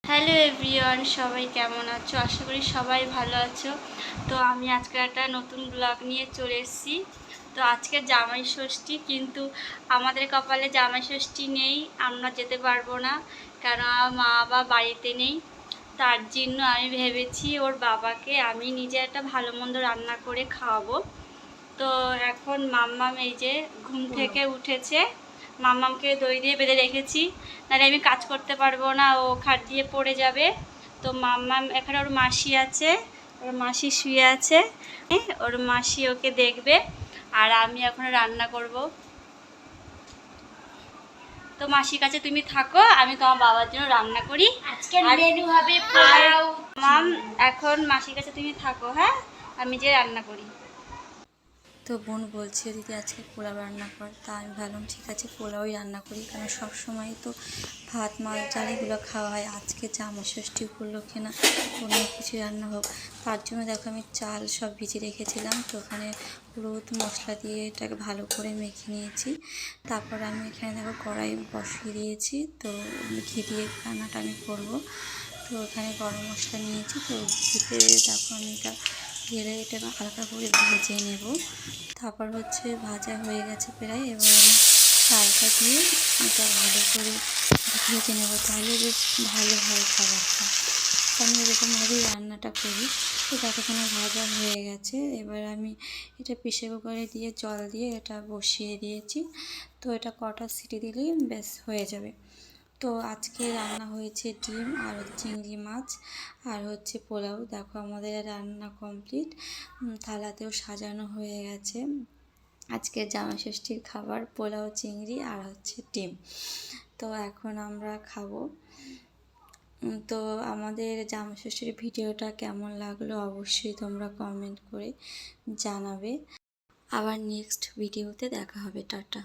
Hello everyone, সবাই কেমন আছো? আশা করি সবাই ভালো আছো। তো আমি আজকে একটা নতুন ব্লগ নিয়ে চলে এসেছি। তো আজকে জামাই ষষ্ঠী, কিন্তু আমাদের কপালে জামাই ষষ্ঠী নেই, আমরা যেতে পারবো না, কারণ আমার মা বাবা বাড়িতে নেই। তার জন্য আমি ভেবেছি ওর বাবাকে আমি নিজে একটা ভালো মন্দ রান্না করে খাওয়াবো। তো এখন মাম্মাম এই যে ঘুম থেকে উঠেছে, মাম্মামকে দড়ি দিয়ে বেঁধে রেখেছি, নাহলে আমি কাজ করতে পারবো না, ও খাট দিয়ে পড়ে যাবে। তো মাম্মাম এখানে ওর মাসি আছে, ওর মাসি শুয়ে আছে, ওর মাসি ওকে দেখবে, আর আমি এখন রান্না করব। তো মাসির কাছে তুমি থাকো, আমি তোমার বাবার জন্য রান্না করি। আজকে মেনু হবে পোলাও। মাম এখন মাসির কাছে তুমি থাকো, হ্যাঁ, আমি যে রান্না করি। তো বোন বলছে দিদি আজকে পোলাও রান্না কর, তা আমি ভাবলাম ঠিক আছে পোলাওই রান্না করি, কারণ সবসময় তো ভাত মাছ ডাল এগুলো খাওয়া হয়, আজকে জামাই ষষ্ঠী উপলক্ষে না অন্য কিছু রান্না হোক। তার জন্য দেখো আমি চাল সব ভিজে রেখেছিলাম, তো ওখানে হলুদ মশলা দিয়ে এটাকে ভালো করে মেখে নিয়েছি। তারপর আমি এখানে দেখো কড়াই বসিয়ে দিয়েছি, তো ঘি দিয়ে রান্নাটা আমি করবো। তো এখানে গরম মশলা নিয়েছি, তো ঘিতে দেখো আমি এটা ঢেলে এটা হালকা করে ভেজে নেব। তারপর হচ্ছে ভাজা হয়ে গেছে প্রায়, এবার আমি চালটা দিয়ে এটা ভালো করে ভেজে নেব, তাহলে বেশ ভালো হয় খাবারটা। আমি এরকমভাবেই রান্নাটা করি। তো ততক্ষণে ভাজা হয়ে গেছে, এবার আমি এটা প্রেসার কুকারে দিয়ে জল দিয়ে এটা বসিয়ে দিয়েছি। তো এটা কটা সিটি দিলেই বেশ হয়ে যাবে। তো আজকে রান্না হয়েছে ডিম আর চিংড়ি মাছ আর হচ্ছে পোলাও। দেখো আমাদের রান্না কমপ্লিট, থালাতেও সাজানো হয়ে গেছে। আজকে জামাই ষষ্ঠীর খাবার পোলাও, চিংড়ি আর হচ্ছে ডিম। তো এখন আমরা খাবো। তো আমাদের জামাই ষষ্ঠীর ভিডিওটা কেমন লাগলো অবশ্যই তোমরা কমেন্ট করে জানাবে। আবার নেক্সট ভিডিওতে দেখা হবে। টাটা।